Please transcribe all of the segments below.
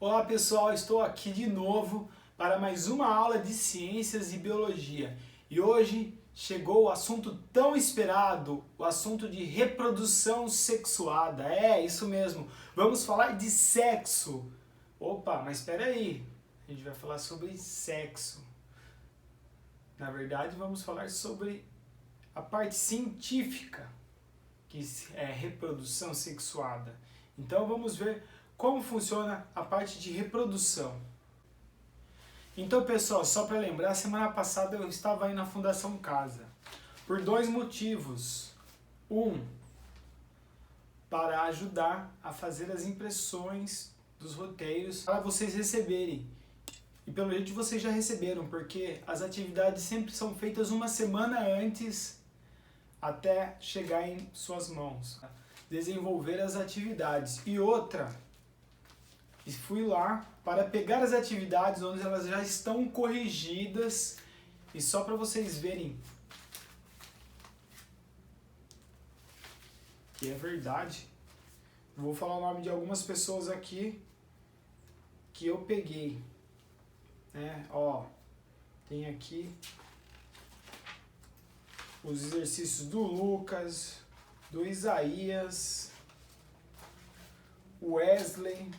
Olá pessoal, estou aqui de novo para mais uma aula de Ciências e Biologia. E hoje chegou o assunto tão esperado, o assunto de reprodução sexuada. É, isso mesmo, vamos falar de sexo. Opa, mas espera aí, a gente vai falar sobre sexo. Na verdade, vamos falar sobre a parte científica, que é reprodução sexuada. Então vamos ver como funciona a parte de reprodução. Então pessoal, só para lembrar, semana passada eu estava aí na Fundação Casa, por dois motivos. Para ajudar a fazer as impressões dos roteiros para vocês receberem. E pelo jeito vocês já receberam, porque as atividades sempre são feitas uma semana antes até chegar em suas mãos. Desenvolver as atividades. E outra, fui lá para pegar as atividades onde elas já estão corrigidas e só para vocês verem que é verdade. Vou falar o nome de algumas pessoas aqui que eu peguei. Ó, tem aqui os exercícios do Lucas, do Isaías, Wesley,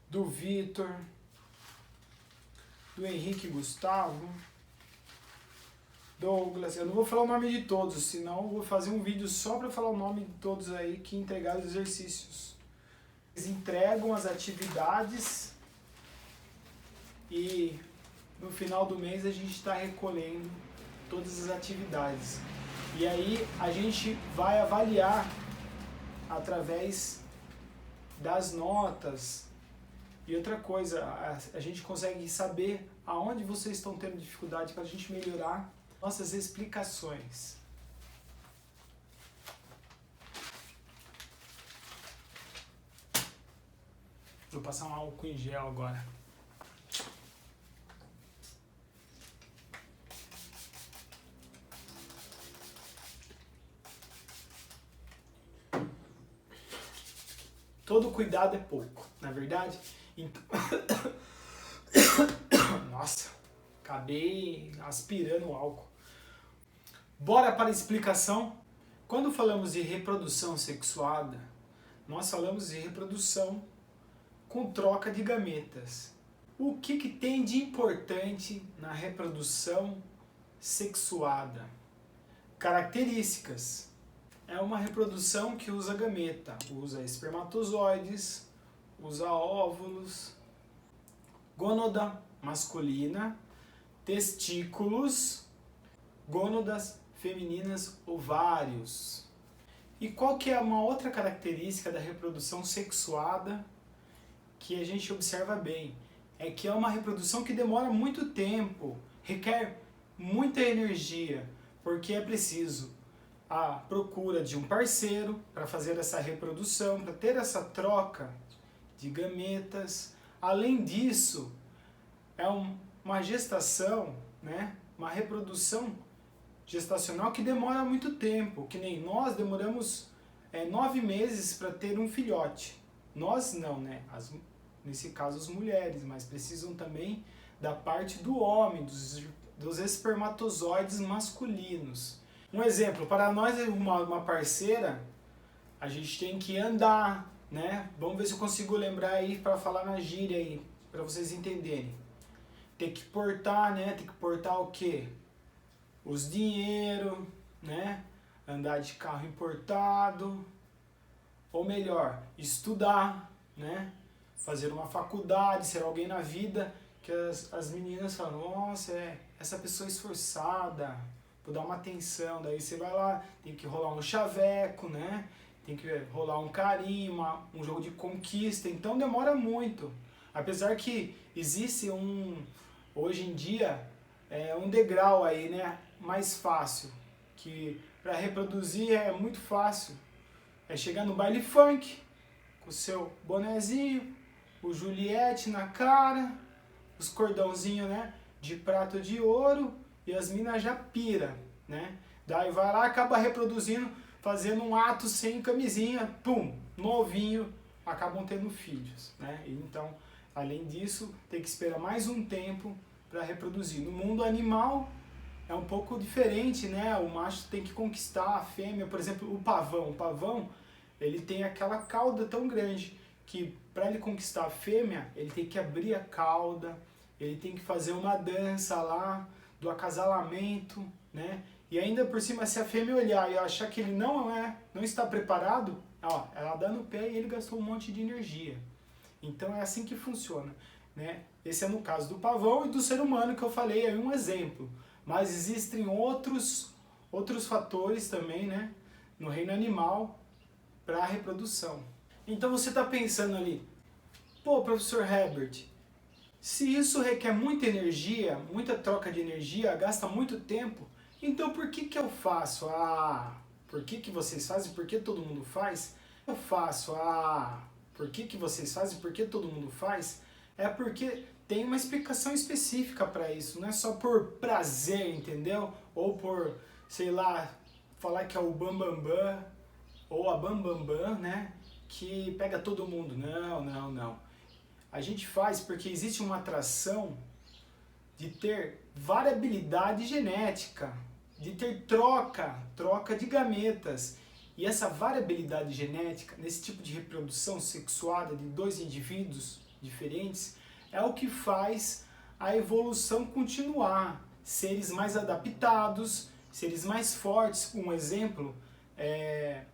do Vitor, do Henrique Gustavo, Douglas. Eu não vou falar o nome de todos, senão eu vou fazer um vídeo só para falar o nome de todos aí que entregaram os exercícios. Eles entregam as atividades e no final do mês a gente está recolhendo todas as atividades. E aí a gente vai avaliar através das notas. E outra coisa, a gente consegue saber aonde vocês estão tendo dificuldade para a gente melhorar nossas explicações. Vou passar um álcool em gel agora. Todo cuidado é pouco, não é verdade? Então... Nossa, acabei aspirando o álcool. Bora para a explicação. Quando falamos de reprodução sexuada, nós falamos de reprodução com troca de gametas. O que tem de importante na reprodução sexuada? Características. É uma reprodução que usa gameta, usa espermatozoides, usa óvulos, gônada masculina, testículos, gônadas femininas, ovários. E qual que é uma outra característica da reprodução sexuada que a gente observa bem? É que é uma reprodução que demora muito tempo, requer muita energia, porque é preciso a procura de um parceiro para fazer essa reprodução, para ter essa troca de gametas. Além disso, é uma gestação, uma reprodução gestacional que demora muito tempo, que nem nós demoramos 9 meses para ter um filhote. Nós não, nesse caso as mulheres, mas precisam também da parte do homem, dos espermatozoides masculinos. Um exemplo, para nós uma parceira, a gente tem que andar, Vamos ver se eu consigo lembrar aí para falar na gíria aí, para vocês entenderem. Tem que portar, Tem que portar o quê? Os dinheiro, Andar de carro importado, ou melhor, estudar, Fazer uma faculdade, ser alguém na vida que as meninas falam, nossa, essa pessoa esforçada, vou dar uma atenção, daí você vai lá, tem que rolar um chaveco, Tem que rolar um carinho, um jogo de conquista, então demora muito. Apesar que existe hoje em dia, um degrau aí, mais fácil, que para reproduzir é muito fácil. É chegar no baile funk, com o seu bonezinho, o Juliette na cara, os cordãozinhos, de prata de ouro, e as minas já pira, Daí vai lá, acaba reproduzindo fazendo um ato sem camisinha, pum, novinho, acabam tendo filhos, né? Então, além disso, tem que esperar mais um tempo para reproduzir. No mundo animal é um pouco diferente, né? O macho tem que conquistar a fêmea, por exemplo, o pavão, ele tem aquela cauda tão grande que para ele conquistar a fêmea, ele tem que abrir a cauda, ele tem que fazer uma dança lá do acasalamento, né? E ainda por cima, se a fêmea olhar e achar que ele não está preparado, ó, ela dá no pé e ele gastou um monte de energia. Então é assim que funciona, né? Esse é no caso do pavão e do ser humano que eu falei aí um exemplo. Mas existem outros fatores também, né, no reino animal para a reprodução. Então você está pensando ali, pô, professor Herbert, se isso requer muita energia, muita troca de energia, gasta muito tempo, então por que eu faço? Por que vocês fazem? Por que todo mundo faz? Eu faço. Por que vocês fazem? Por que todo mundo faz? É porque tem uma explicação específica para isso, não é só por prazer, entendeu? Ou por, sei lá, falar que é o bambambam, ou a bambambam, né? Que pega todo mundo. Não. A gente faz porque existe uma atração de ter variabilidade genética, de ter troca de gametas. E essa variabilidade genética, nesse tipo de reprodução sexuada de dois indivíduos diferentes, é o que faz a evolução continuar. Seres mais adaptados, seres mais fortes. Um exemplo é...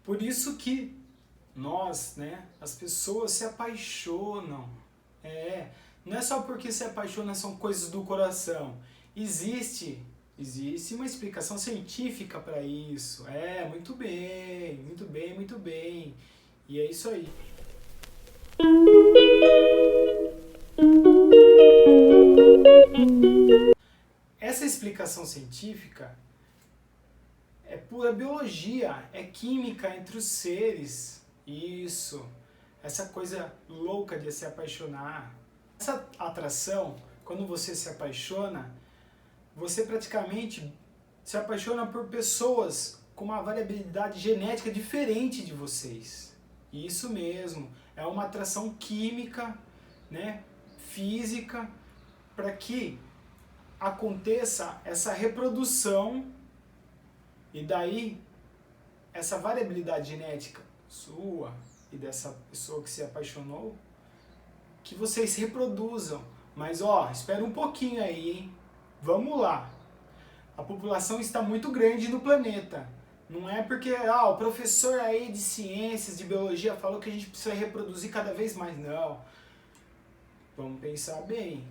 Por isso que nós, né, as pessoas se apaixonam. Não é só porque se apaixona, são coisas do coração. Existe uma explicação científica para isso. Muito bem. E é isso aí. Essa explicação científica é pura biologia, é química entre os seres. Isso. Essa coisa louca de se apaixonar. Essa atração, quando você se apaixona, você praticamente se apaixona por pessoas com uma variabilidade genética diferente de vocês. Isso mesmo, é uma atração química, né, física, para que aconteça essa reprodução e daí essa variabilidade genética sua e dessa pessoa que se apaixonou, que vocês se reproduzam. Mas espera um pouquinho aí, hein? Vamos lá. A população está muito grande no planeta. Não é porque o professor aí de ciências, de biologia falou que a gente precisa reproduzir cada vez mais. Não. Vamos pensar bem.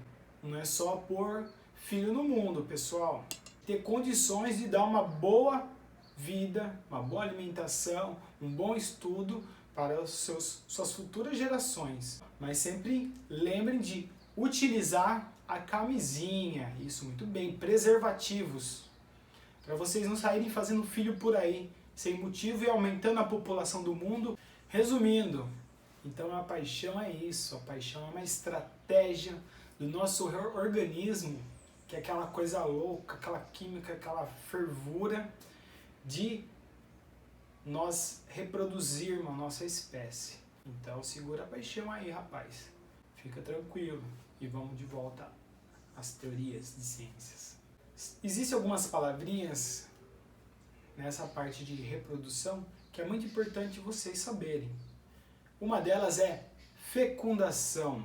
Não é só pôr filho no mundo, pessoal. Ter condições de dar uma boa vida, uma boa alimentação, um bom estudo para suas futuras gerações. Mas sempre lembrem de utilizar a camisinha. Isso, muito bem. Preservativos. Para vocês não saírem fazendo filho por aí, sem motivo e aumentando a população do mundo. Resumindo, então a paixão é isso. A paixão é uma estratégia do nosso organismo, que é aquela coisa louca, aquela química, aquela fervura de nós reproduzirmos a nossa espécie. Então segura a paixão aí, rapaz. Fica tranquilo e vamos de volta às teorias de ciências. Existem algumas palavrinhas nessa parte de reprodução que é muito importante vocês saberem. Uma delas é fecundação.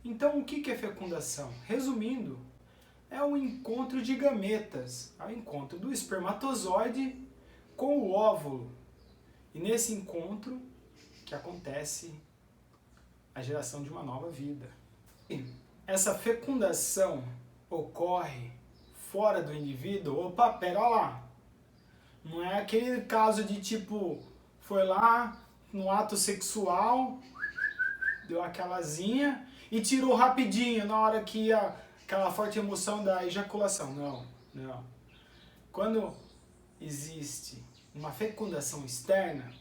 Então, o que é fecundação? Resumindo, é o encontro de gametas, é o encontro do espermatozoide com o óvulo. E nesse encontro que acontece a geração de uma nova vida. E essa fecundação ocorre fora do indivíduo. Opa, pera lá. Não é aquele caso de tipo, foi lá no ato sexual, deu aquelazinha e tirou rapidinho na hora que ia aquela forte emoção da ejaculação. Não. Quando existe uma fecundação externa,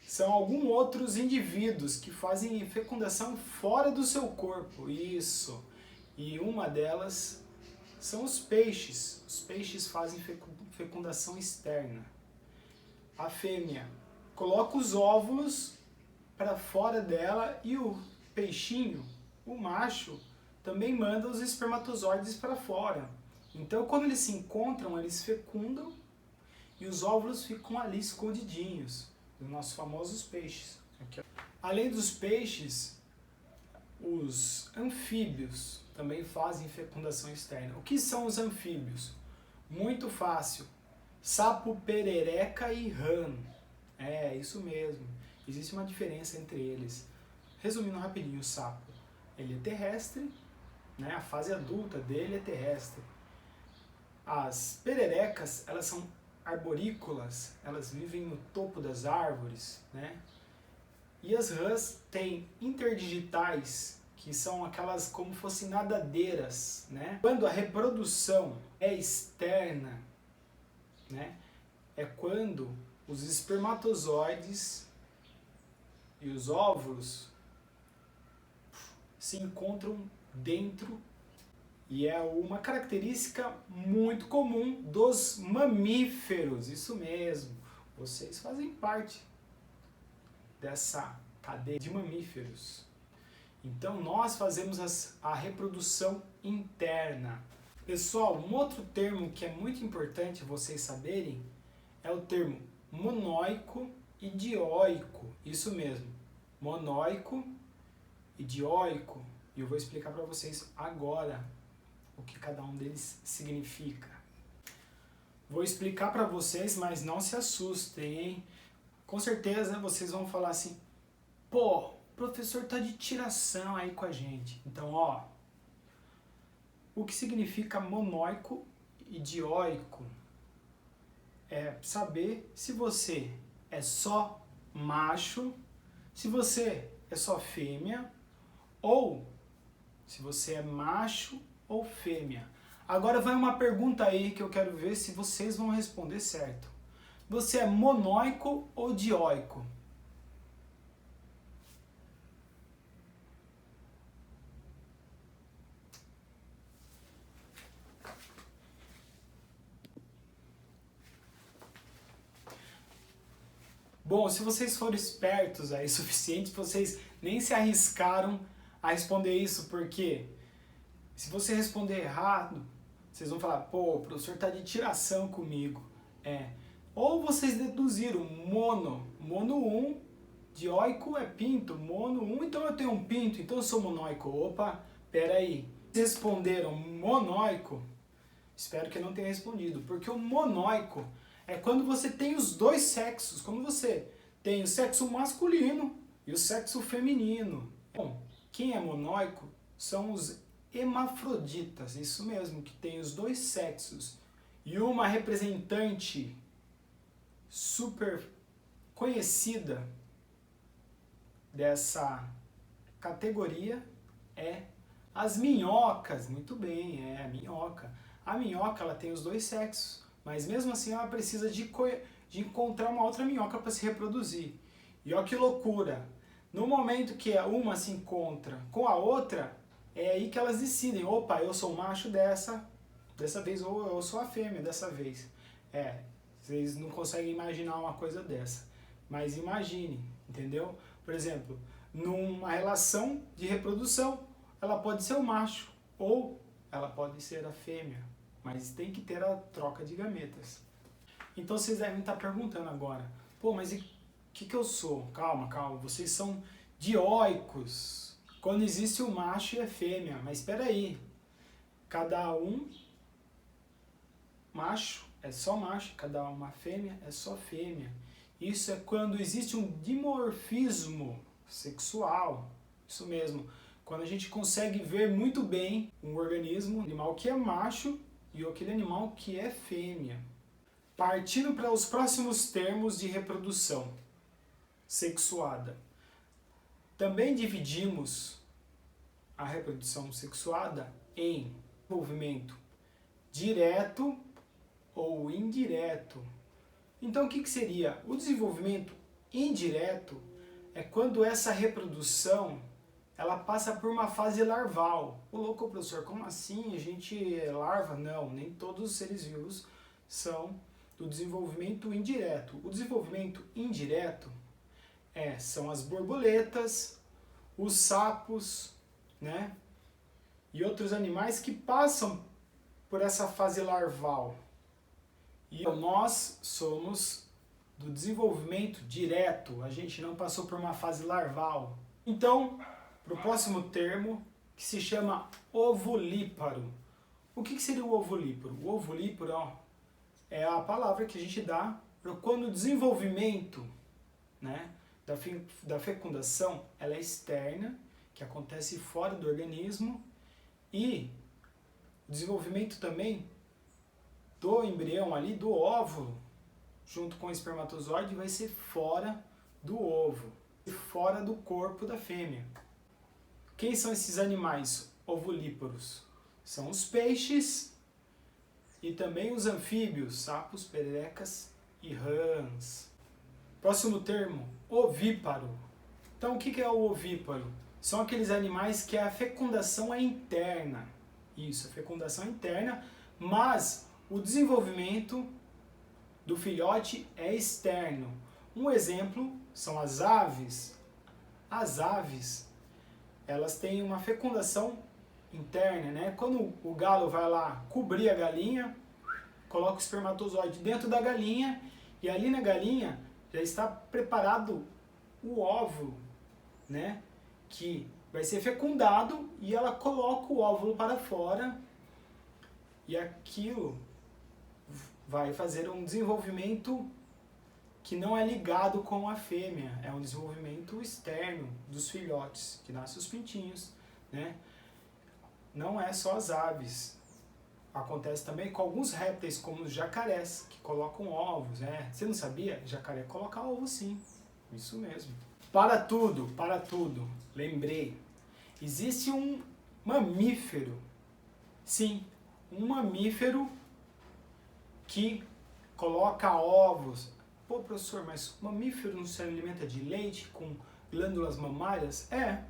são alguns outros indivíduos que fazem fecundação fora do seu corpo. Isso. E uma delas são os peixes. Os peixes fazem fecundação externa. A fêmea coloca os óvulos para fora dela e o peixinho, o macho, também manda os espermatozoides para fora. Então, quando eles se encontram, eles fecundam e os óvulos ficam ali escondidinhos, os nossos famosos peixes. Aqui. Além dos peixes, os anfíbios também fazem fecundação externa. O que são os anfíbios? Muito fácil. Sapo, perereca e rã. É, isso mesmo. Existe uma diferença entre eles. Resumindo rapidinho, o sapo, ele é terrestre, né? A fase adulta dele é terrestre. As pererecas, elas são arborícolas, elas vivem no topo das árvores, né? E as rãs têm interdigitais, que são aquelas como fossem nadadeiras, né? Quando a reprodução é externa, né? É quando os espermatozoides e os óvulos se encontram dentro, e é uma característica muito comum dos mamíferos, isso mesmo. Vocês fazem parte dessa cadeia de mamíferos. Então nós fazemos a reprodução interna. Pessoal, um outro termo que é muito importante vocês saberem é o termo monóico e dioico. Isso mesmo, monóico e dioico. E eu vou explicar para vocês agora o que cada um deles significa. Vou explicar para vocês, mas não se assustem, hein? Com certeza vocês vão falar assim, pô, o professor tá de tiração aí com a gente. Então, ó, o que significa monóico e dioico é saber se você é só macho, se você é só fêmea, ou se você é macho ou fêmea. Agora vai uma pergunta aí que eu quero ver se vocês vão responder certo. Você é monóico ou dioico? Bom, se vocês forem espertos aí, suficientes, vocês nem se arriscaram a responder isso, porque se você responder errado, vocês vão falar, pô, o professor tá de tiração comigo. Ou vocês deduziram mono 1, dioico é pinto, mono 1, então eu tenho um pinto, então eu sou monóico. Opa, peraí. Vocês responderam monóico? Espero que eu não tenha respondido, porque o monóico é quando você tem os dois sexos, quando você tem o sexo masculino e o sexo feminino. Bom, quem é monóico são os hermafroditas, isso mesmo, que tem os dois sexos. E uma representante super conhecida dessa categoria é as minhocas. Muito bem, é a minhoca. A minhoca, ela tem os dois sexos, mas mesmo assim ela precisa de encontrar uma outra minhoca para se reproduzir. E olha que loucura! No momento que uma se encontra com a outra, é aí que elas decidem, opa, eu sou o macho dessa vez, ou eu sou a fêmea dessa vez. Vocês não conseguem imaginar uma coisa dessa, mas imagine, entendeu? Por exemplo, numa relação de reprodução, ela pode ser o macho, ou ela pode ser a fêmea, mas tem que ter a troca de gametas. Então vocês devem estar perguntando agora, pô, mas o que eu sou? Calma, vocês são dioicos, quando existe o macho e a fêmea, mas espera aí, cada um macho é só macho, cada uma fêmea é só fêmea. Isso é quando existe um dimorfismo sexual, isso mesmo, quando a gente consegue ver muito bem um organismo, um animal que é macho e aquele animal que é fêmea. Partindo para os próximos termos de reprodução sexuada. Também dividimos a reprodução sexuada em desenvolvimento direto ou indireto. Então o que seria? O desenvolvimento indireto é quando essa reprodução ela passa por uma fase larval. Ô louco, professor, como assim? A gente é larva? Não, nem todos os seres vivos são do desenvolvimento indireto. O desenvolvimento indireto são as borboletas, os sapos, né? E outros animais que passam por essa fase larval. E nós somos do desenvolvimento direto, a gente não passou por uma fase larval. Então, para o próximo termo, que se chama ovolíparo. O que seria o ovolíparo? O ovolíparo é a palavra que a gente dá para quando o desenvolvimento, né, da fecundação ela é externa, que acontece fora do organismo, e o desenvolvimento também do embrião ali, do óvulo, junto com o espermatozoide, vai ser fora do ovo, fora do corpo da fêmea. Quem são esses animais ovolíparos? São os peixes e também os anfíbios, sapos, perecas e rãs. Próximo termo, ovíparo. Então, o que é o ovíparo? São aqueles animais que a fecundação é interna. Isso, a fecundação é interna, mas o desenvolvimento do filhote é externo. Um exemplo são as aves. As aves, elas têm uma fecundação interna, né? Quando o galo vai lá cobrir a galinha, coloca o espermatozoide dentro da galinha e ali na galinha já está preparado o óvulo, né? Que vai ser fecundado e ela coloca o óvulo para fora e aquilo vai fazer um desenvolvimento que não é ligado com a fêmea, é um desenvolvimento externo dos filhotes, que nascem os pintinhos, né? Não é só as aves, acontece também com alguns répteis, como os jacarés, que colocam ovos, né? Você não sabia? Jacaré coloca ovo sim, isso mesmo. Para tudo, lembrei, existe um mamífero, sim, um mamífero que coloca ovos. Pô, professor, mas o mamífero não se alimenta de leite com glândulas mamárias? É.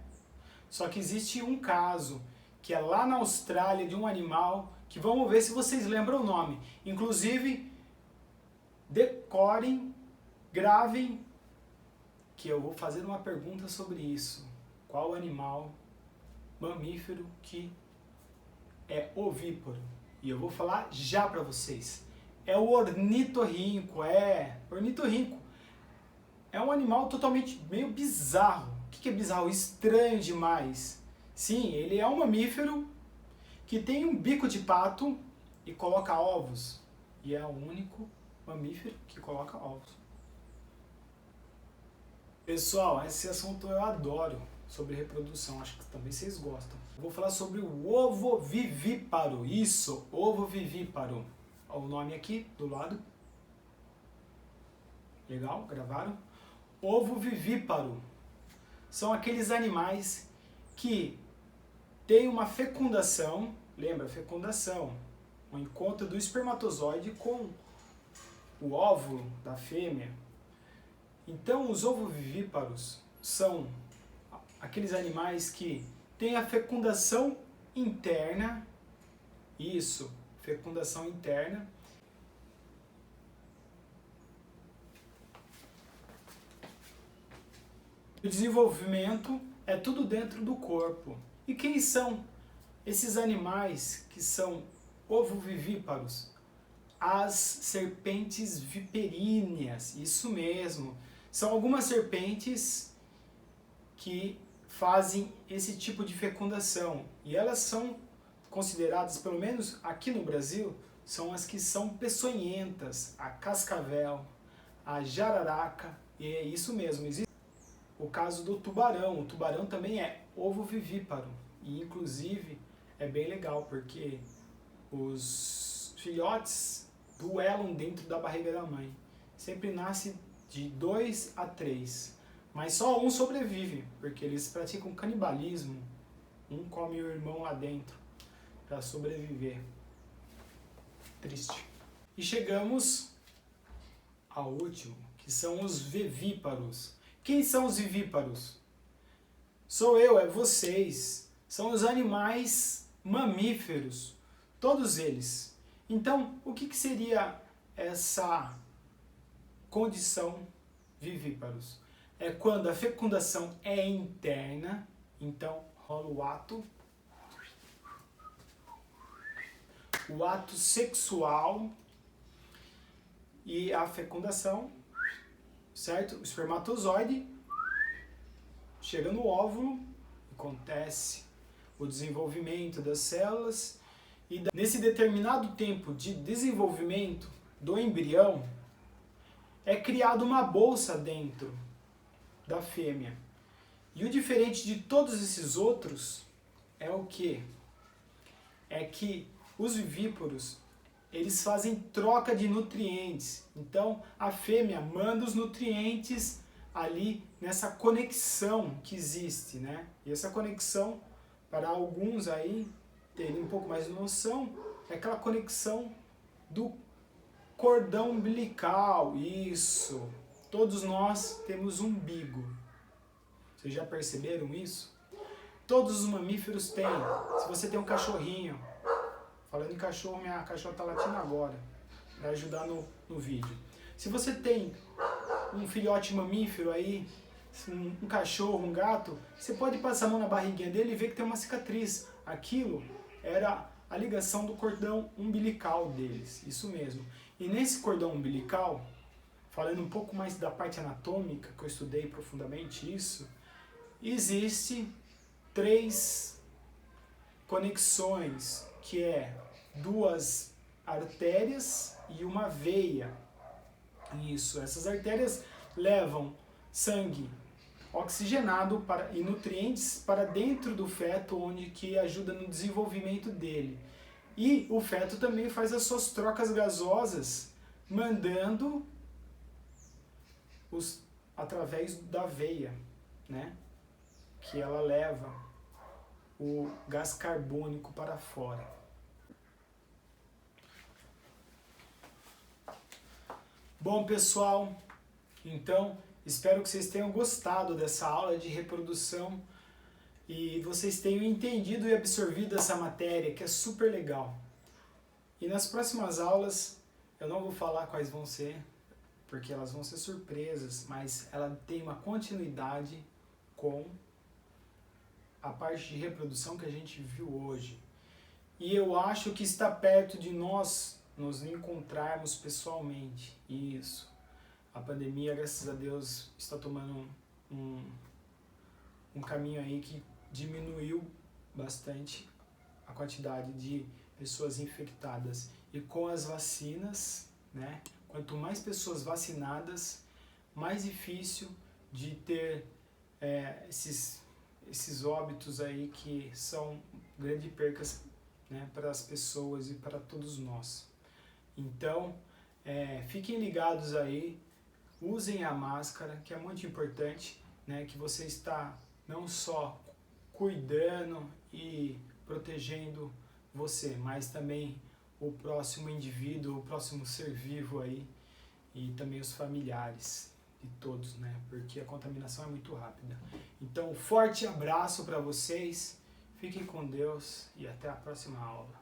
Só que existe um caso, que é lá na Austrália, de um animal, que vamos ver se vocês lembram o nome. Inclusive, decorem, gravem, que eu vou fazer uma pergunta sobre isso. Qual animal mamífero que é ovíparo? E eu vou falar já para vocês. É o ornitorrinco, ornitorrinco. É um animal totalmente meio bizarro. O que é bizarro? Estranho demais. Sim, ele é um mamífero que tem um bico de pato e coloca ovos. E é o único mamífero que coloca ovos. Pessoal, esse assunto eu adoro, sobre reprodução, acho que também vocês gostam. Eu vou falar sobre o ovovivíparo. Isso, ovovivíparo. O nome aqui do lado. Legal? Gravaram? Ovovivíparo. São aqueles animais que têm uma fecundação, lembra, fecundação, o encontro do espermatozoide com o óvulo da fêmea. Então, os ovovivíparos são aqueles animais que têm a fecundação interna, isso, fecundação interna. O desenvolvimento é tudo dentro do corpo. E quem são esses animais que são ovovivíparos? As serpentes viperíneas, isso mesmo. São algumas serpentes que fazem esse tipo de fecundação. E elas são consideradas, pelo menos aqui no Brasil, são as que são peçonhentas, a cascavel, a jararaca, e é isso mesmo. Existe o caso do tubarão. O tubarão também é ovovivíparo e inclusive é bem legal porque os filhotes duelam dentro da barriga da mãe. Sempre nasce de 2 a 3, mas só um sobrevive, porque eles praticam canibalismo. Um come o irmão lá dentro para sobreviver. Triste. E chegamos ao último, que são os vivíparos. Quem são os vivíparos? sou eu, é vocês, são os animais mamíferos, todos eles. Então, o que seria essa condição vivíparos? É quando a fecundação é interna, então rola o ato sexual e a fecundação, certo? O espermatozoide chega no óvulo, acontece o desenvolvimento das células e nesse determinado tempo de desenvolvimento do embrião é criada uma bolsa dentro da fêmea. E o diferente de todos esses outros é o quê? É que os vivíparos, eles fazem troca de nutrientes. Então, a fêmea manda os nutrientes ali nessa conexão que existe, né? E essa conexão, para alguns aí terem um pouco mais de noção, é aquela conexão do cordão umbilical. Isso! Todos nós temos umbigo. Vocês já perceberam isso? Todos os mamíferos têm. Se você tem um cachorrinho, falando em cachorro, minha cachorra está latindo agora, para ajudar no vídeo. Se você tem um filhote mamífero aí, um cachorro, um gato, você pode passar a mão na barriguinha dele e ver que tem uma cicatriz. Aquilo era a ligação do cordão umbilical deles, isso mesmo. E nesse cordão umbilical, falando um pouco mais da parte anatômica, que eu estudei profundamente isso, existe 3 conexões, que é 2 artérias e uma veia. Isso, essas artérias levam sangue oxigenado e nutrientes para dentro do feto, onde que ajuda no desenvolvimento dele. E o feto também faz as suas trocas gasosas, mandando através da veia, né? Que ela leva o gás carbônico para fora. Bom, pessoal, então espero que vocês tenham gostado dessa aula de reprodução e vocês tenham entendido e absorvido essa matéria, que é super legal. E nas próximas aulas eu não vou falar quais vão ser, porque elas vão ser surpresas, mas ela tem uma continuidade com a parte de reprodução que a gente viu hoje. E eu acho que está perto de nós nos encontrarmos pessoalmente. Isso. A pandemia, graças a Deus, está tomando um caminho aí que diminuiu bastante a quantidade de pessoas infectadas. E com as vacinas, né? Quanto mais pessoas vacinadas, mais difícil de ter esses óbitos aí que são grandes percas, né, para as pessoas e para todos nós. Então, fiquem ligados aí, usem a máscara, que é muito importante, né, que você está não só cuidando e protegendo você, mas também o próximo indivíduo, o próximo ser vivo aí, e também os familiares de todos, né? Porque a contaminação é muito rápida. Então, um forte abraço para vocês, fiquem com Deus e até a próxima aula.